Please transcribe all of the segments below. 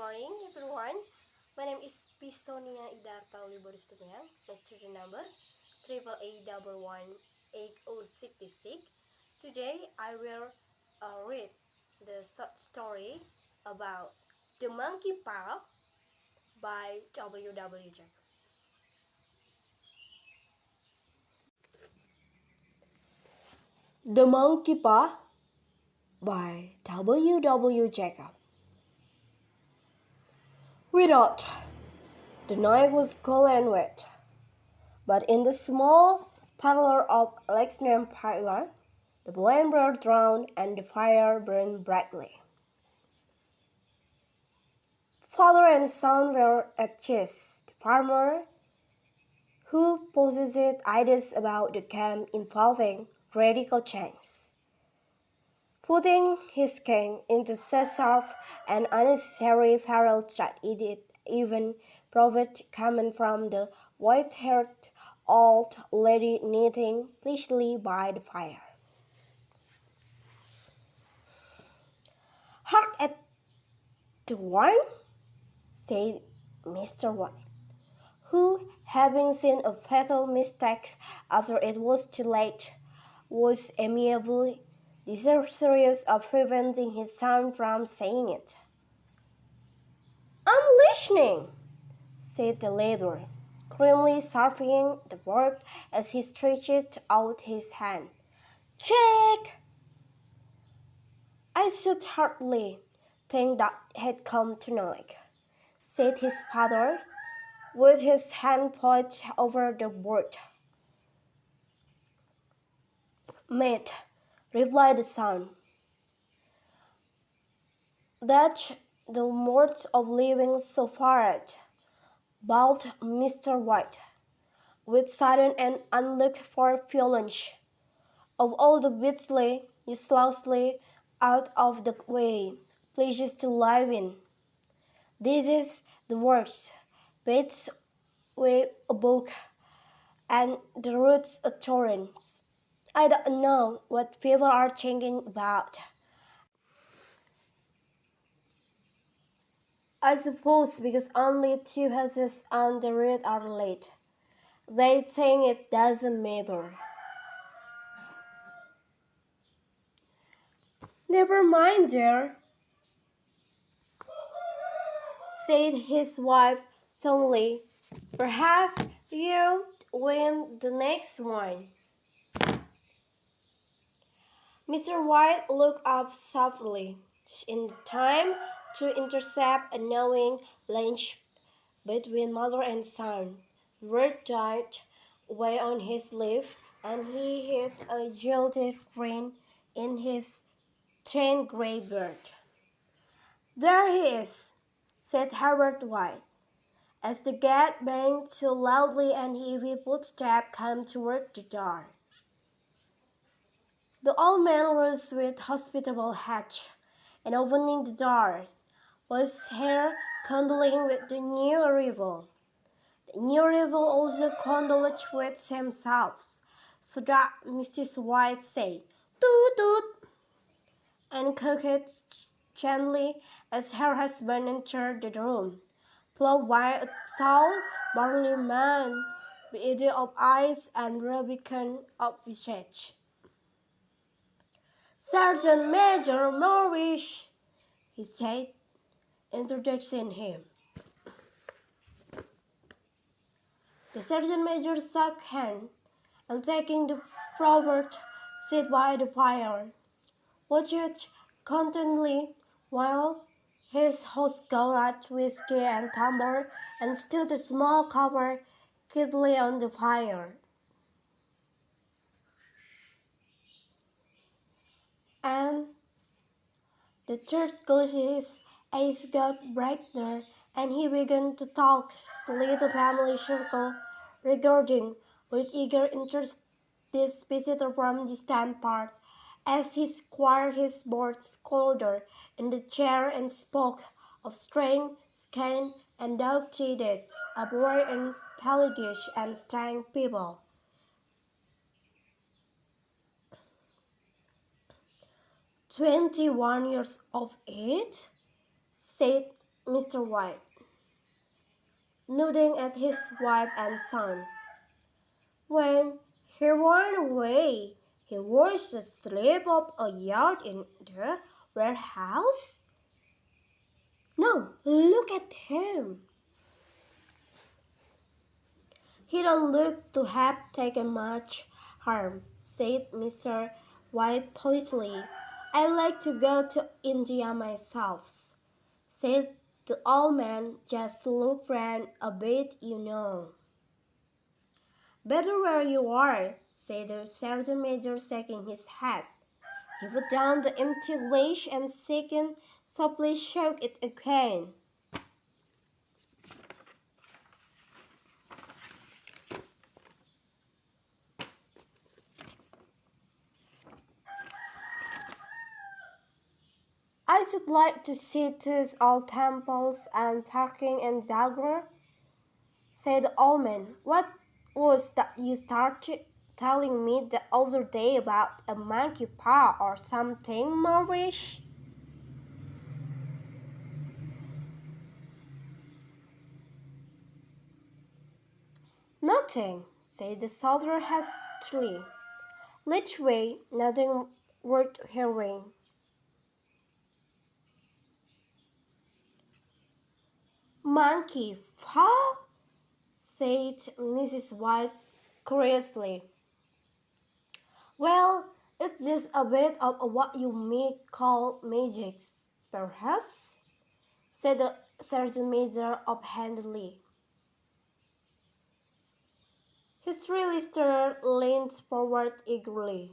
morning, everyone. My name is Pisonia Artha my student number 888118066. Today, I will read the short story about The Monkey Paw by W. Jack. The Monkey Paw by W. Jacob. Without, the night was cold and wet, but in the small parlor of Alexandrian Pillar, the blame were drawn and the fire burned brightly. Father and son were at chess. The farmer, who possessed ideas about the camp involving radical change, putting his king into such sharp and unnecessary peril that it even proved coming from the white-haired old lady knitting pleasantly by the fire. "Hark at the wine," said Mr. White, who, having seen a fatal mistake after it was too late, was amiably desirous of preventing his son from saying it. "I'm listening," said the latter, grimly surveying the board as he stretched out his hand. "Check!" "I should hardly think that had come tonight," said his father, with his hand pointed over the board. "Mate," replied the son, "that's the worst of living so far," bawled Mr. White, with sudden and unlooked-for violence. "Of all the beastly, uselessly out of the way places to live in, this is the worst. Beds way a book, and the roots a torrent. I don't know what people are thinking about. I suppose because only 2 houses on the road are late, they think it doesn't matter." "Never mind, dear," said his wife sternly. "Perhaps you'll win the next one." Mr. White looked up softly, just in time to intercept a knowing glance between mother and son. The word died away on his lips, and he hid a jilted grin in his thin gray beard. "There he is," said Herbert White, as the gate banged so loudly and heavy footsteps came toward the door. The old man rose with hospitable hatch, and opening the door, was here condoling with the new arrival. The new arrival also condoled with himself, so that Mrs. White said, "Toot toot," and coughed gently as her husband entered the room, followed by a tall, burly man, beady of eyes and rubicund of visage. "Sergeant Major Morris," he said, introducing him. The sergeant major shook hands, and taking the proffered seat by the fire, watched contentedly while his host got whiskey and tumbler and stood a small copper kettle on the fire. And the third glass's eyes got brighter, and he began to talk to the little family circle regarding with eager interest this visitor from distant part, as he squared his broad shoulder in the chair and spoke of strained skin and dog-teeth, a boy and palladish and strange people. 21 years of age?" said Mr. White, nodding at his wife and son. When he ran away, he was asleep up a yard in the warehouse. No, look at him. He don't look to have taken much harm, said Mr. White politely. I like to go to India myself, said the old man. Just look round a bit, you know. Better where you are, said the sergeant major, shaking his head. He put down the empty glass and second softly shook it again. I should like to see these old temples and parking in Jagra, said the old man. What was that you started telling me the other day about a monkey paw or something, Maurice? Nothing, said the soldier hastily. Literally nothing worth hearing. Monkey paw? Said Mrs. White curiously. Well, it's just a bit of what you may call magic, perhaps, said the sergeant major offhandedly. His listener leaned forward eagerly.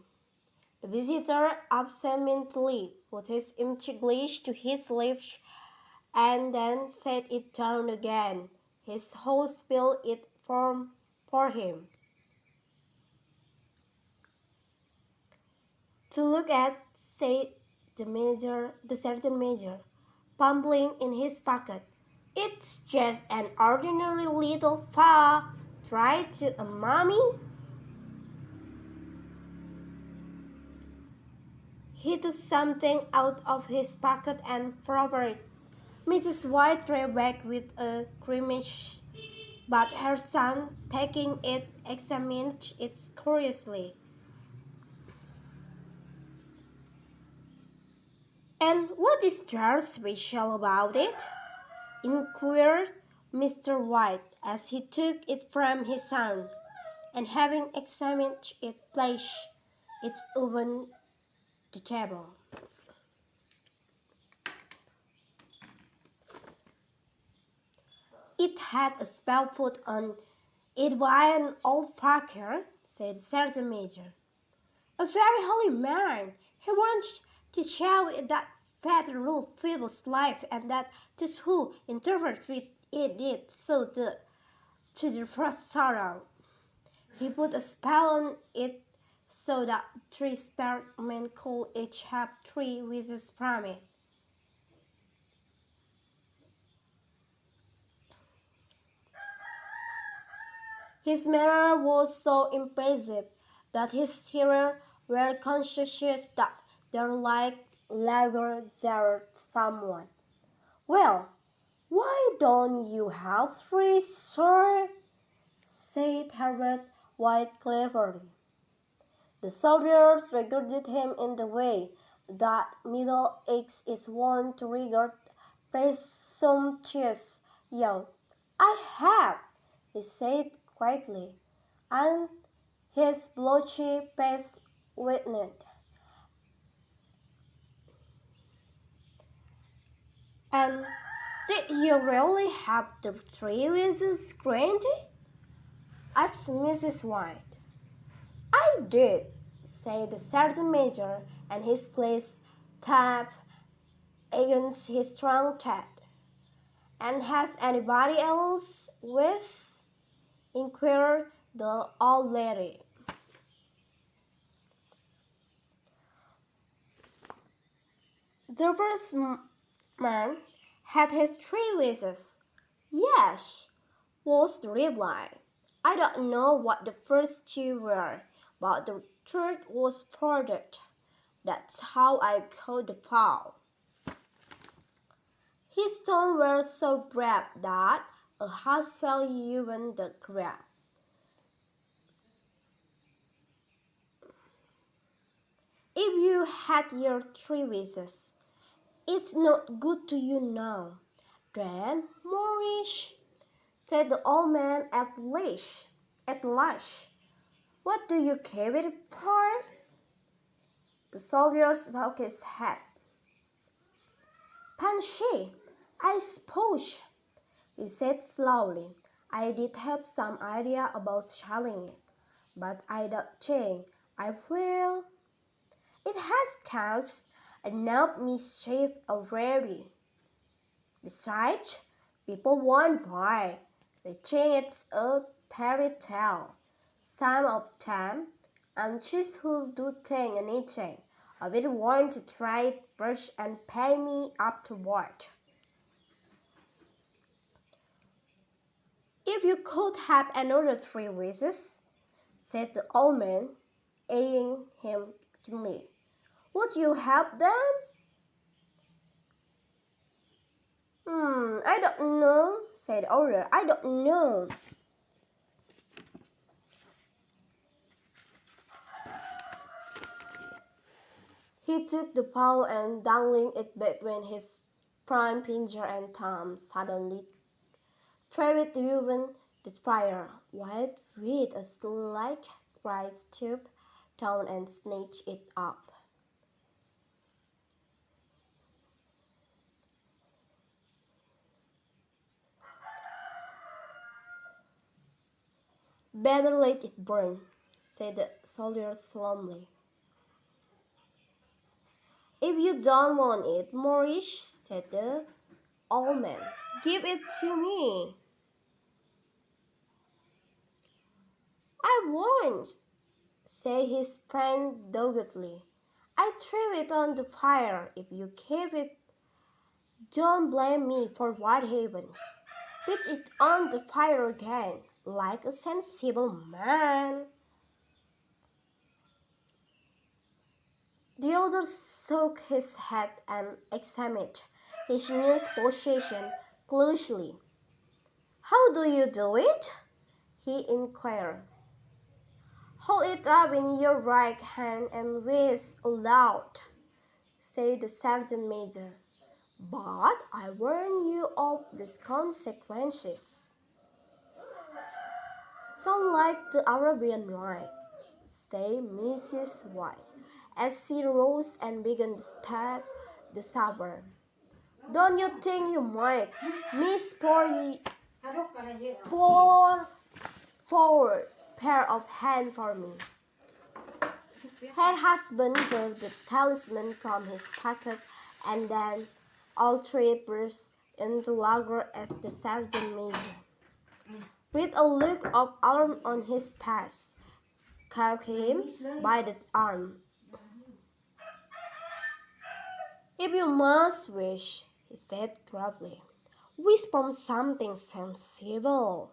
The visitor absently put his empty glass to his lips and then set it down again. His host filled it for him. To look at, said the sergeant major, fumbling in his pocket. It's just an ordinary little paw. Try to a mummy. He took something out of his pocket and proffered it. Mrs. White drew back with a grimace, but her son, taking it, examined it curiously. And what is there special about it? Inquired Mr. White as he took it from his son, and having examined it, placed it on the table. It had a spell put on it by an old fakir, said the sergeant major. A very holy man. He wants to show that fat rule people's life and that those who interfere with it so to the first sorrow. He put a spell on it so that 3 spearmen could each have 3 wishes from it. His manner was so impressive that his hearers were conscious that their like jarred somewhat. Well, why don't you have 3, sir? Said Herbert White cleverly. The soldiers regarded him in the way that middle-aged is wont to regard presumptuous youth. I have, he said quietly, and his blotchy face whitened. And did you really have the 3 wishes granted? Asked Mrs. White. I did, said the sergeant major, and his glass tapped against his strong chest. And has anybody else wished? Inquired the old lady. The first man had his 3 wishes. Yes, was the reply. I don't know what the first 2 were, but the third was furthered. That's how I caught the fowl. His stones were so brave that a house fell even the ground. If you had your 3 wishes, it's not good to you now. Then, Moorish, said the old man at last. What do you keep it for? The soldier shook his head. Panshi, I suppose, he said slowly. I did have some idea about selling it, but I don't think I will. It has caused enough mischief already. Besides, people won't buy. They think it's a fairy tale. Some of them, anxious who do think anything of it, want to try it first and pay me afterward. If you could have another 3 wishes, said the old man, eyeing him keenly, would you have them? I don't know, said the other. I don't know. He took the paw and dangling it between his prime finger and thumb, suddenly threw it even the fire, wet with a slight cry, stooped down and snatched it up. Better let it burn, said the soldier solemnly. If you don't want it, Moorish, said the old man, give it to me. I won't, said his friend doggedly. I threw it on the fire. If you keep it, don't blame me for what happens. Put it on the fire again, like a sensible man. The other shook his head and examined his new possession closely. How do you do it? He inquired. Hold it up in your right hand and whistle aloud, said the sergeant major. But I warn you of the consequences. Sound like the Arabian Night, said Mrs. White, as she rose and began to start the supper. Don't you think you might miss four pair of hands for me? Her husband drew the talisman from his pocket, and then all 3 burst into laughter as the sergeant major, with a look of alarm on his face, caught him by the arm. If you must wish, he said gravely, wish for something sensible.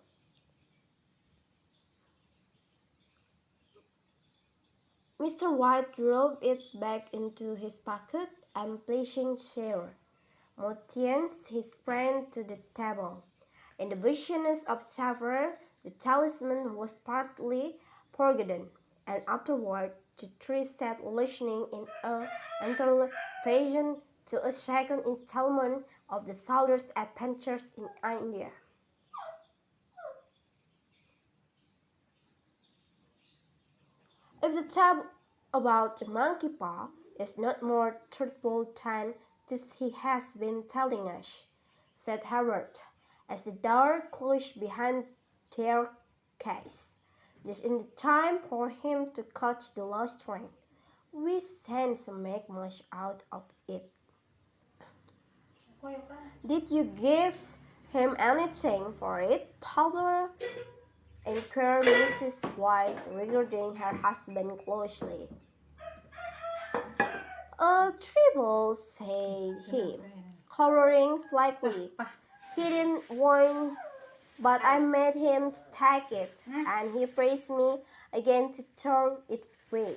Mr. White dropped it back into his pocket and placing chair, motioned his friend to the table. In the busyness of supper, the talisman was partly forgotten, and afterward the 3 sat listening in anticipation to a second installment of the soldier's adventures in India. If the tale about the monkey paw is not more truthful than this he has been telling us, said Harold, as the door closed behind their case, just in time for him to catch the last train. We shan't make much out of it. Did you give him anything for it, father? Inquired Mrs. White, regarding her husband closely. A trifle, said he, coloring slightly. He didn't want, but I made him take it, and he praised me again to throw it away.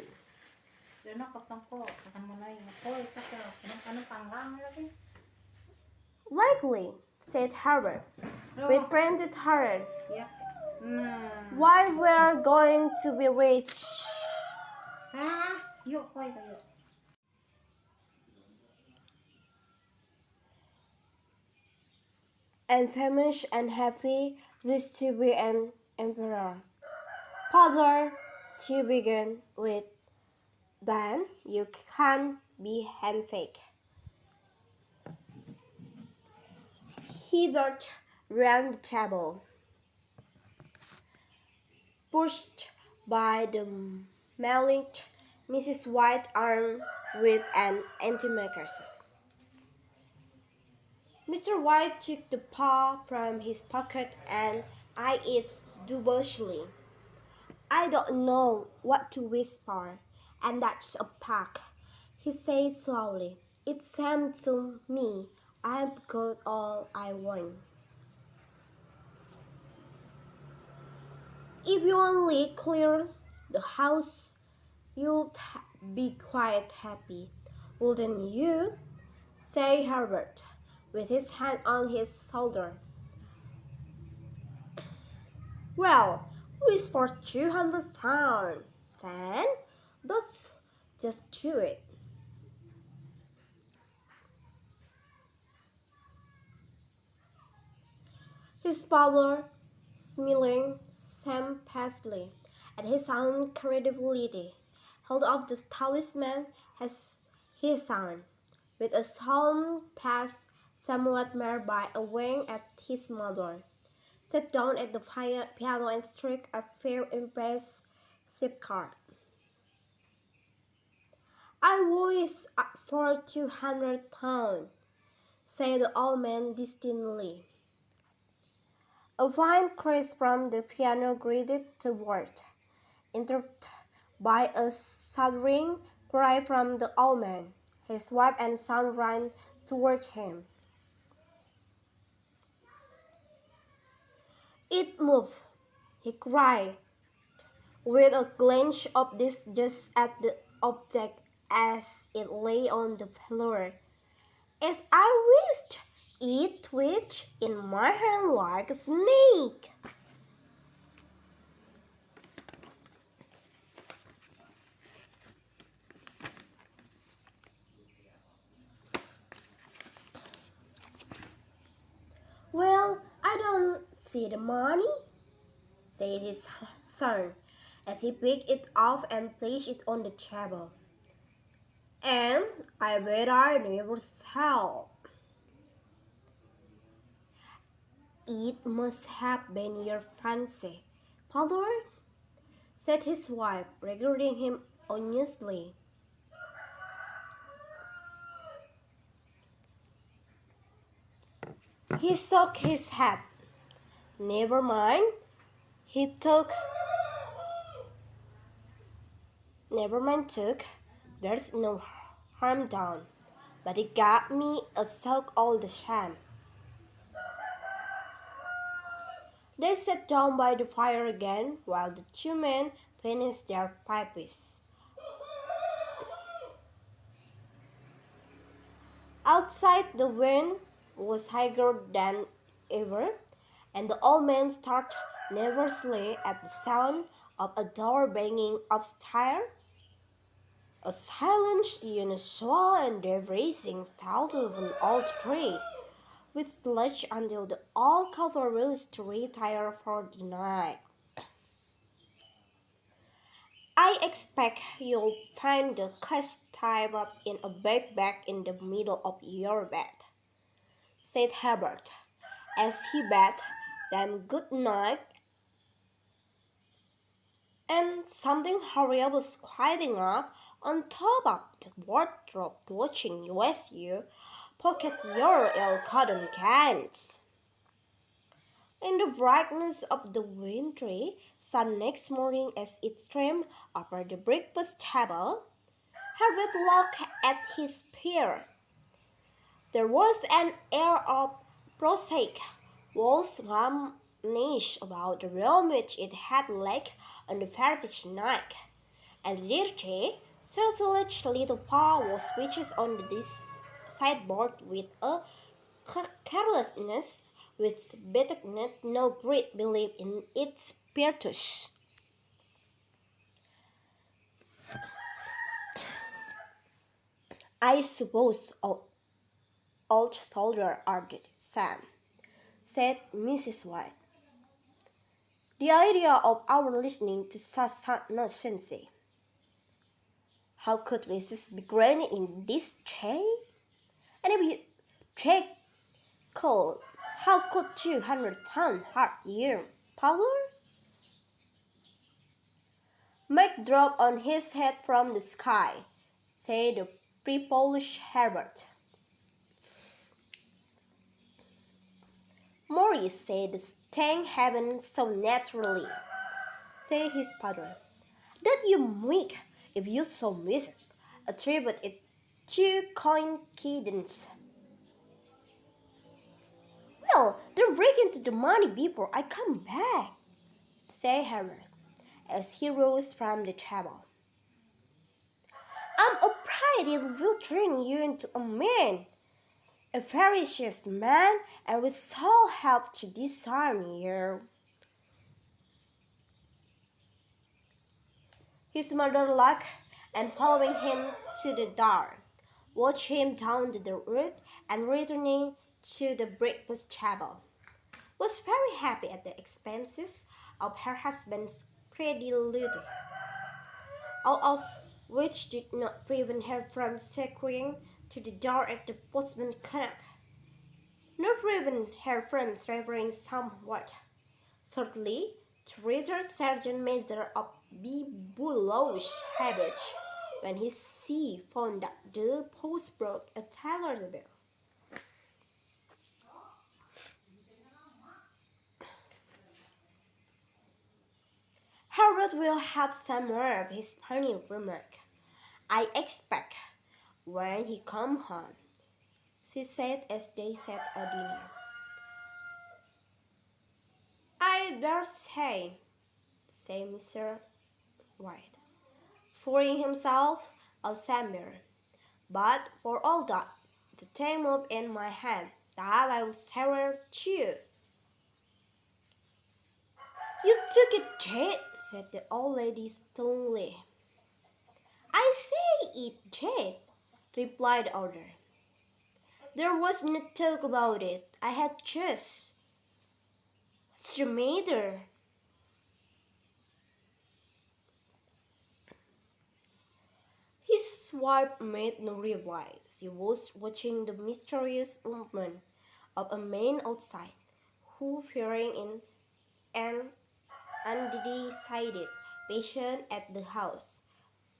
Why Exactly, said Herbert, with printed heart. Yeah. Nah. Why we're going to be rich. Yuk, koi kayo. And famished and happy, wish to be an emperor. Father, to begin with, then you can't be handfake. He darted round the table, pushed by the malignant Mrs. White arm with an antimacassar. Mr. White took the paw from his pocket and eyed it dubiously. I don't know what to whisper, and that's a pack, he said slowly. It seems to me I've got all I want. If you only clear the house, you'd be quite happy, wouldn't you? Said Herbert, with his hand on his shoulder. Well, wish for £200, then let's just do it. His father, smiling sympathetically at his own credibility, held up the talisman as his son, with a solemn pass somewhat marred by a wink at his mother, sat down at the piano and struck a fair impressive chord. I wish for £200, said the old man distinctly. A fine craze from the piano greeted the word, interrupted by a shuddering cry from the old man. His wife and son ran toward him. It moved, he cried, with a glance of disgust at the object as it lay on the floor. As I wished, it twitched in my hand like a snake. Well, I don't see the money, said his son, as he picked it up and placed it on the table. And I bet I never shall. It must have been your fancy, father, said his wife, regarding him uneasily. He shook his head. Never mind, he took. Never mind, took. There's no harm done. But it got me a shock all the same. They sat down by the fire again while the two men finished their pipes. Outside, the wind was higher than ever, and the old man started nervously at the sound of a door banging upstairs. A silence unusual and depressing thought of an old tree, which lasted until the old couple rose to retire for the night. I expect you'll find the cat tied up in a big bag in the middle of your bed, said Herbert, as he bade them good night. And something horrible squatting up on top of the wardrobe watching you as you pocket your ill-gotten gains. In the brightness of the wintry sun next morning as it streamed over the breakfast table, Herbert looked at his peer. There was an air of prosaic wholesomeness about the room which it had lacked on the previous night, and the dirty, selfish little paw was switched on the sideboard with a carelessness, with bitterness, no great belief in its virtues. I suppose old soldiers are the same, said Mrs. White. The idea of our listening to such nonsense. How could Mrs. be granted in this chain? And if you take cold, how could £200 hard year power? Make drop on his head from the sky, said the pre-Polish Herbert. Maurice said the thing happened so naturally, said his father, that you might, if you so wish, attribute it to coincidence. Well, then break into the money before I come back, said Herbert, as he rose from the table. I'm afraid it will turn you into a man, a ferocious man, and with so help to disarm you. His mother laughed and following him to the door, watched him down the road and returning to the breakfast table, was very happy at the expenses of her husband's credulity, all of which did not prevent her from scurrying to the door at the postman's knock, nor prevent her from travelling somewhat shortly to retired Sergeant Major of B. Bulow's habit when he found that the post broke a tailor's bell. Herbert will have some more of his funny remark, I expect, when he comes home, she said as they sat at dinner. I dare say, said Mr. White, pouring himself a samber. But for all that, the thing moved in my hand that I will sever too. You took it, Jade, said the old lady sternly. I say it, Jade, replied the other. There was no talk about it. I had just. What's the matter? His wife made no reply. She was watching the mysterious movement of a man outside, who, peering in an undecided patient at the house,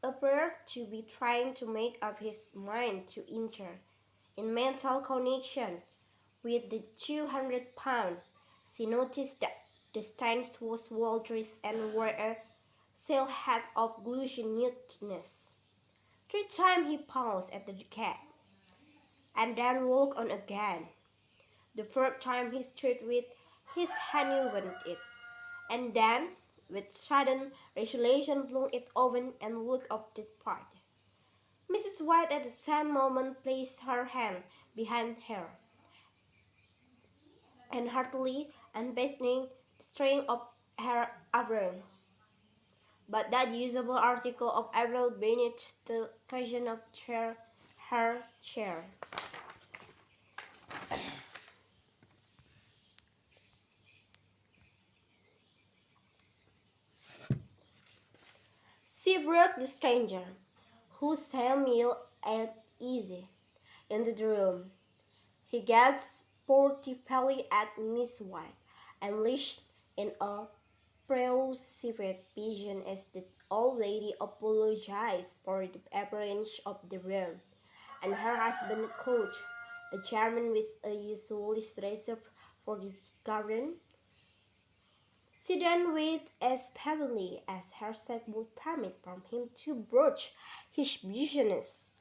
appeared to be trying to make up his mind to enter, in mental connection with the £200. She noticed that the stance was well dressed and wore a silk hat of glossy neatness. 3 times he paused at the cab, and then walked on again. The 4th time he stood with his hand over it, and then, with sudden resolution, flung it open and looked up the part. Mrs. White at the same moment placed her hand behind her, and heartily unfastening the string of her apron. But that usable article of apparel beneath the cushion of her chair. She brought the stranger, who Samuel at easy, into the room. He gazed sportively at Miss White, and listened in a perceptive vision as the old lady apologized for the appearance of the room, and her husband coach, a German with a usual reserve for the garden. She then waited as patiently as her sex would permit from him to broach his business,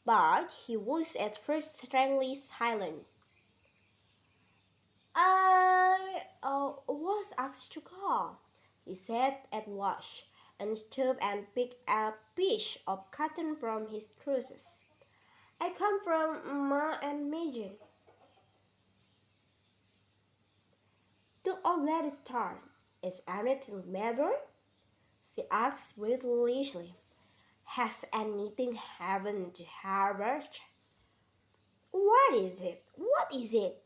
but he was at first strangely silent. I was asked to call, he said at last, and stooped and picked a piece of cotton from his trousers. I come from Ma and Megan. let it start. Is anything the matter? She asked breathlessly. Has anything happened to Herbert? What is it? What is it?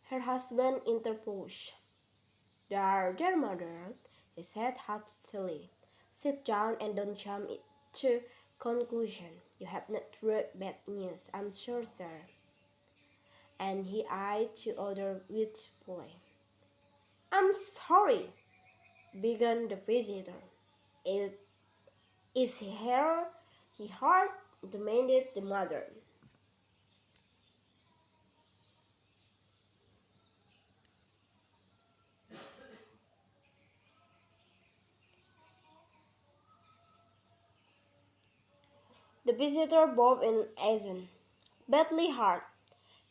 Her husband interposed. Dear mother, he said hastily. Sit down and don't jump to conclusion. You have not read bad news, I'm sure, sir. And he eyed the other wistfully. I'm sorry, began the visitor. It is here, he hard, demanded the mother. The visitor bowed in accent. Badly hurt,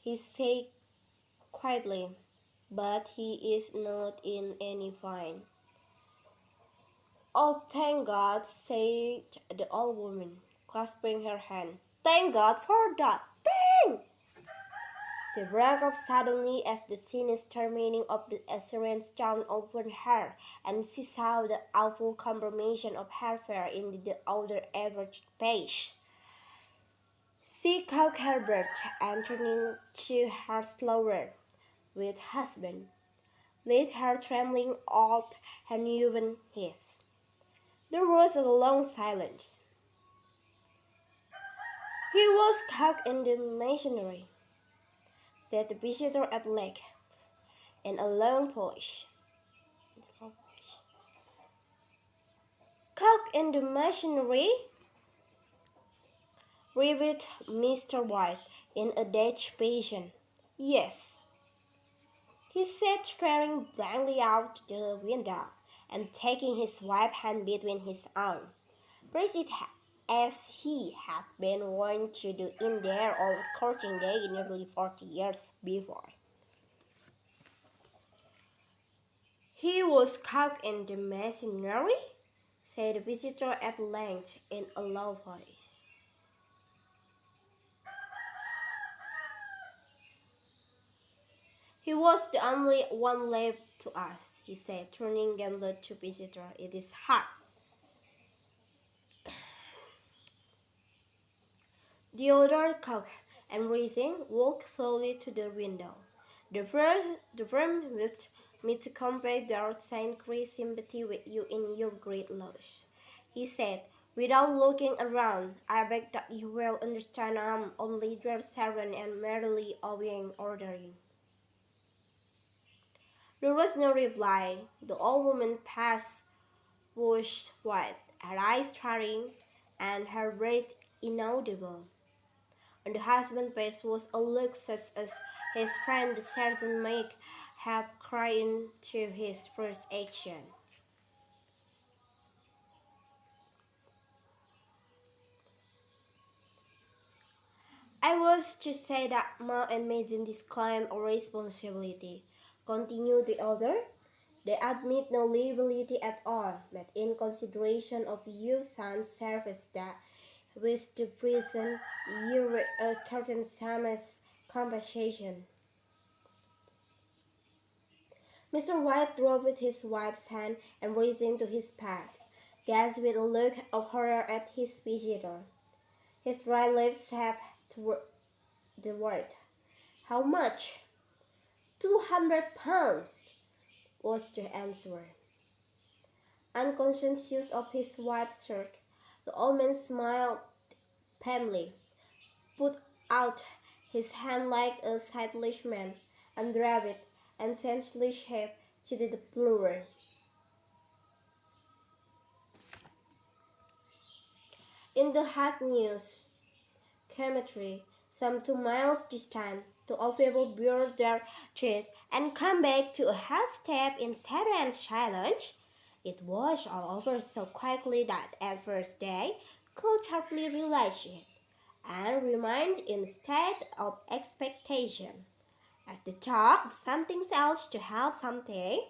he said quietly, but he is not in any pain. Oh, thank God, said the old woman, clasping her hand. Thank God for that. Thank! She broke up suddenly as the sinister meaning of the Assyrian stone opened her, and she saw the awful confirmation of her fear in the older average face. She caught her breath and turning to her slower with husband, laid her trembling out her even his. There was a long silence. He was caught in the masonry, said the visitor at length, in a long pause. Caught in the masonry? Repeated Mr. White in a dead passion. Yes, he said, staring blankly out the window and taking his wife's hand between his own. Brace it as he had been wont to do in their old courting day nearly 40 years before. He was caught in the masonry, said the visitor at length in a low voice. He was the only one left to us, he said, turning gently to the visitor. It is hard. The other cock and rising walked slowly to the window. The firm with me to convey their saintly sympathy with you in your great loss, he said, without looking around. I beg that you will understand I am only your servant and merely obeying ordering. There was no reply. The old woman was white, her eyes staring, and her breath inaudible. On the husband's face was a look such as his friend the sergeant might have cried to his first action. I was to say that Ma and Maiden disclaim a responsibility, continued the other. They admit no liability at all, but in consideration of your son's service that with the prison you were a certain sum as compensation. Mr. White dropped his wife's hand and rising to his pad, gazed with a look of horror at his visitor. His right lips have toward the word. How much? £200 was the answer. Unconscious of his wife's shirk, the old man smiled painfully, put out his hand like a stylish man, unwrapped it, and sensually shaped to the floor. In the hot news cemetery, some 2 miles distant, the old people buried their dead and come back to a half step in saddened silence. It was all over so quickly that at first they could hardly realize it, and remained in a state of expectation, as they thought of something else to help something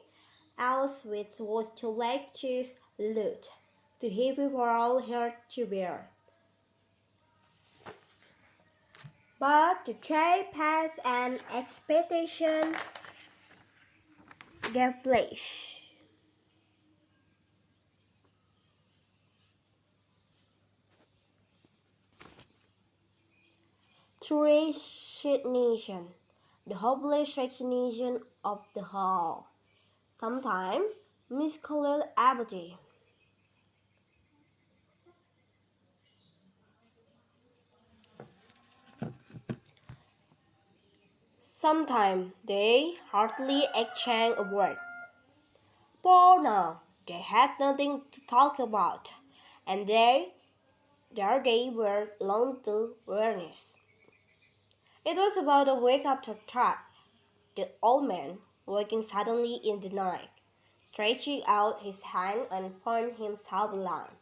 else which was too late to loot, too heavy for all her to bear. But the day passed and expectation their flesh. True resignation, the hopeless resignation of the whole. Sometimes miscalled apathy. Sometimes they hardly exchange a word. For now, they had nothing to talk about, and there they were alone to weariness. It was about a week after that. The old man, waking suddenly in the night, stretching out his hand and found himself alone.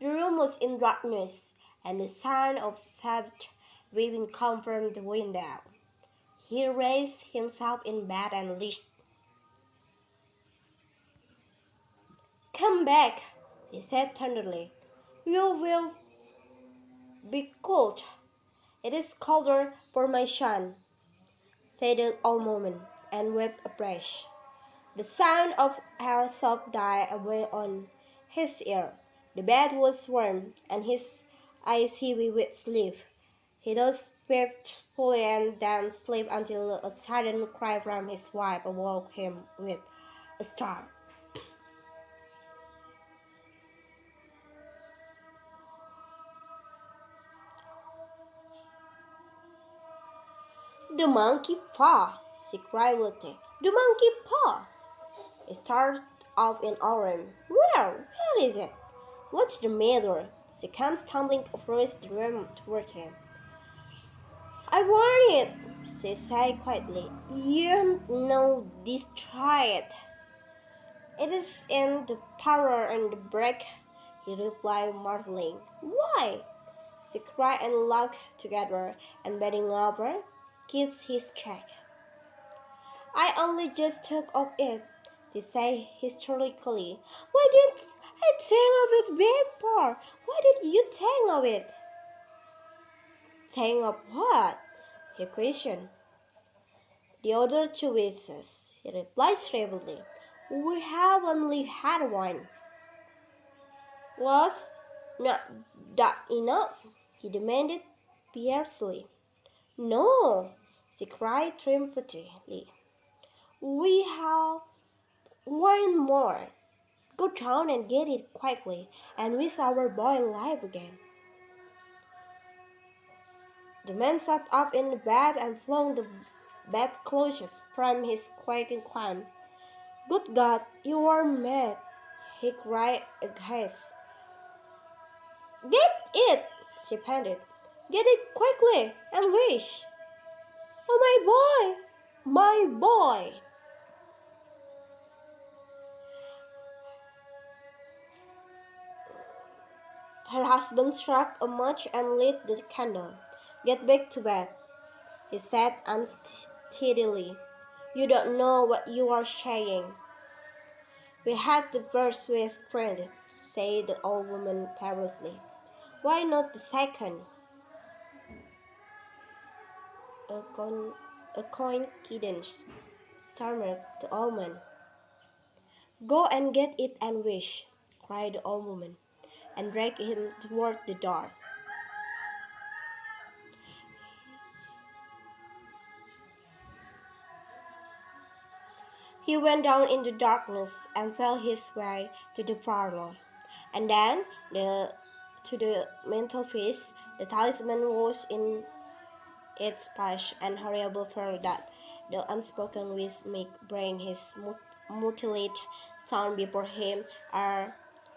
The room was in darkness, and the sound of soft weeping came from the window. He raised himself in bed and listened. "Come back," he said tenderly. "You will be cold. It is colder for my son," said the old woman, and wept afresh. The sound of her sob died away on his ear. The bed was warm, and his eyes heavy with sleep. He thus wept fully and then slept until a sudden cry from his wife awoke him with a start. "The monkey paw!" she cried wildly. "The monkey paw!" He started off in alarm. Where is it? What's the matter?" She came stumbling across the room toward him. "I want it," she said quietly. "You know, destroy it." "It is in the parlor and the brick," he replied, marveling. "Why?" She cried and laughed together, and bending over, kissed his cheek. "I only just took of it," she said hysterically. "Why didn't I think of it before? Why did you think of it?" "Think of what?" he questioned. "The other two wishes," he replied gravely. "We have only had one." "Was not that enough?" he demanded fiercely. "No," she cried triumphantly. "We have one more. Go down and get it quickly, and wish our boy alive again." The man sat up in the bed and flung the bedclothes from his quaking climb. "Good God, you are mad!" he cried aghast. "Get it!" she panted. "Get it quickly, and wish!" "Oh, my boy! My boy!" Her husband struck a match and lit the candle. "Get back to bed," he said unsteadily. "You don't know what you are saying." "We had the first wish granted," said the old woman perilously. "Why not the second?" A coincidence," stammered the old man. "Go and get it and wish," cried the old woman, and dragged him toward the door. He went down in the darkness and felt his way to the parlor, and then to the mantelpiece. The talisman was in its place, and horrible fear that the unspoken wish might bring his mutilated son before him ere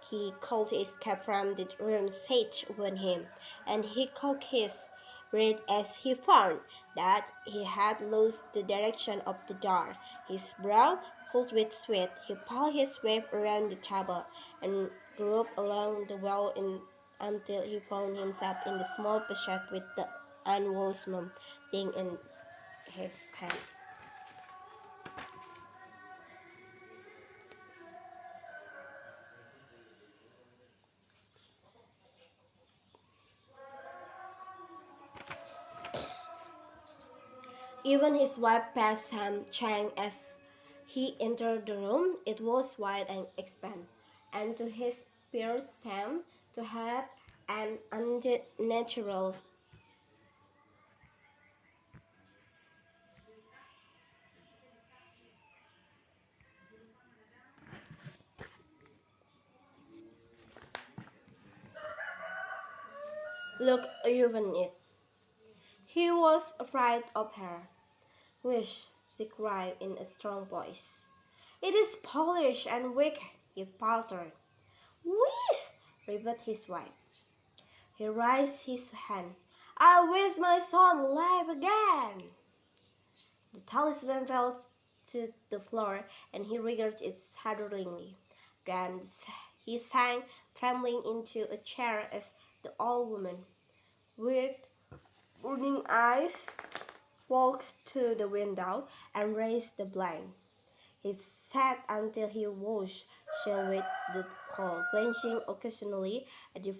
he could escape from the room sat upon him, and he caught his breath as he found that he had lost the direction of the door. His brow cold with sweat, he pulled his way around the table and groped along the wall until he found himself in the small passage with the unwholesome thing in his hand. Even his wife passed him, Chang, as He entered the room. It was wide and expansive, and to his peers seemed to have an unnatural look even it. He was afraid of her. "Wish," she cried in a strong voice. "It is Polish and wicked," he faltered. "Wish!" repeated his wife. He raised his hand. "I wish my son alive again." The talisman fell to the floor, and he regarded it shudderingly. Then he sank trembling into a chair as the old woman, with burning eyes, walked to the window and raised the blind. He sat until he was chill with the cold, glancing occasionally at the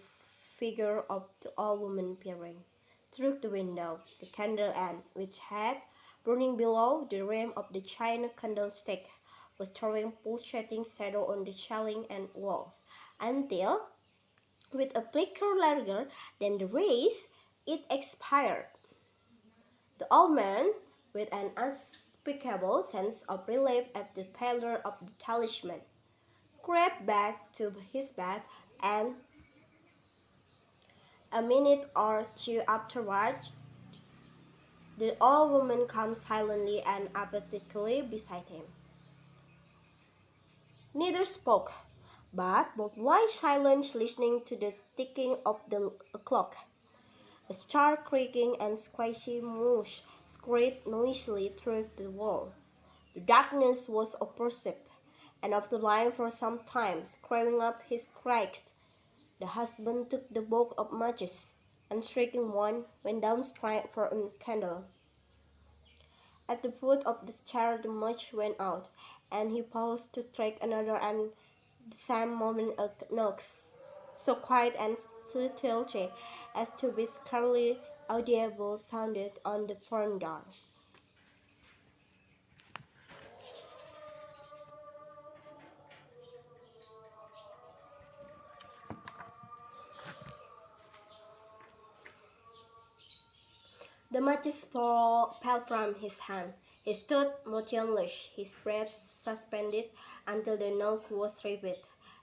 figure of the old woman peering through the window. The candle end, which had burning below the rim of the china candlestick, was throwing pulsating shadow on the ceiling and walls, until, with a flicker larger than the rays, it expired. The old man, with an unspeakable sense of relief at the failure of the talisman, crept back to his bed, and a minute or two afterwards, the old woman came silently and apathetically beside him. Neither spoke, but both lay silent, listening to the ticking of the clock. A star creaking and squishy mouse scraped noisily through the wall. The darkness was oppressive, and after lying for some time, screwing up his cracks, the husband took the box of matches, and striking one, went downstairs for a candle. At the foot of the stairs the match went out, and he paused to strike another, and the same moment a knock, so quiet and subtle as to be scarcely audible, sounded on the front door. The matches fell from his hand. He stood motionless, his breath suspended until the knock was repeated.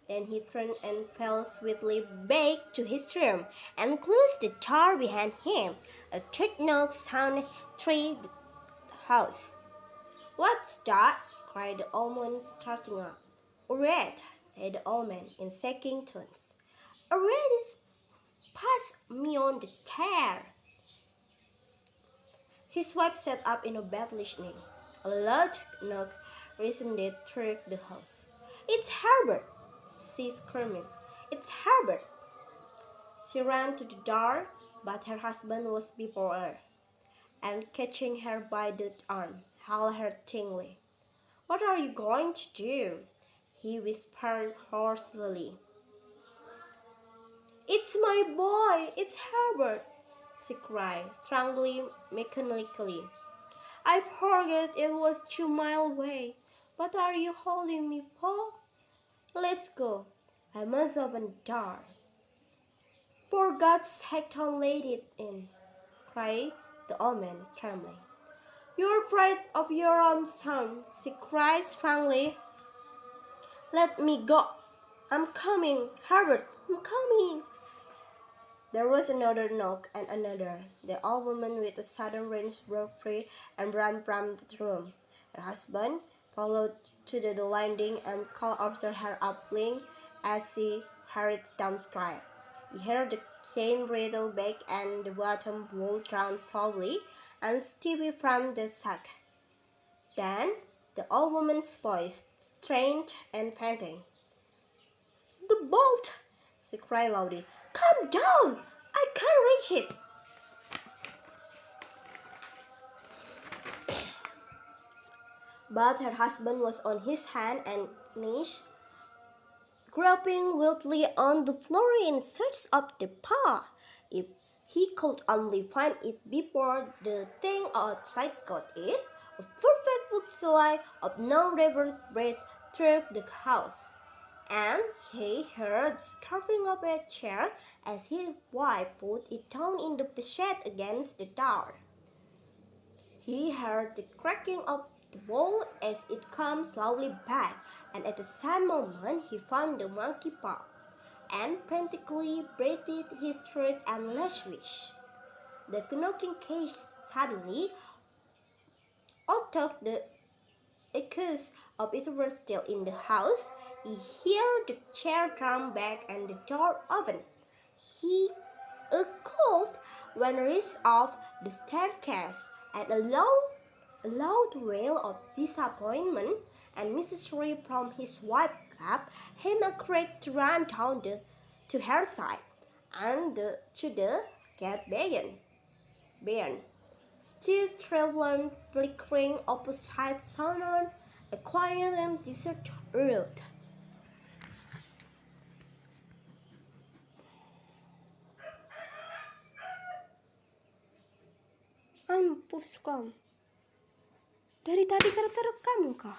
Then he turned and fell swiftly back to his room and closed the door behind him. A third knock sounded through the house. "What's that?" cried the old man, starting up. "A rat," said the old man in shaking tones. "A rat is past me on the stair." His wife sat up in a bed listening. A large knock resounded through the house. "It's Herbert!" she screamed. "It's Herbert!" She ran to the door, but her husband was before her, and catching her by the arm, held her tightly. "What are you going to do?" he whispered hoarsely. "It's my boy! It's Herbert!" she cried, strangling mechanically. "I forgot it was 2 miles away. What are you holding me for?" "Let's go. I must open the door." "For God's sake, don't let it in," cried the old man, trembling. "You're afraid of your own son," she cried strongly. "Let me go. I'm coming, Herbert, I'm coming." There was another knock and another. The old woman with a sudden wrench broke free and ran from the room. Her husband followed to the landing and called after her upling as she hurried downstairs. He heard the chain rattle back and the bottom bolt down slowly and steeply from the sack. Then the old woman's voice, strained and panting. "The bolt!" she cried loudly. "Come down! I can't reach it!" But her husband was on his hands and knees, groping wildly on the floor in search of the paw. If he could only find it before the thing outside got it, a perfect sigh of no breath through the house, and he heard scarfing of a chair as his wife put it down in the pochette against the door. He heard the cracking of the ball as it came slowly back, and at the same moment he found the monkey paw, and frantically breathed his throat and last wish. The knocking case suddenly, although the echoes of it were still in the house, he heard the chair drawn back and the door open. He echoed when reached off the staircase, and a loud wail of disappointment and misery from his wife gave him a courage to run down to her side, and to the gate beyond. Two traveling flickering opposite sounded a quiet and deserted road. Mampus kamu. Dari tadi kan terekam kah?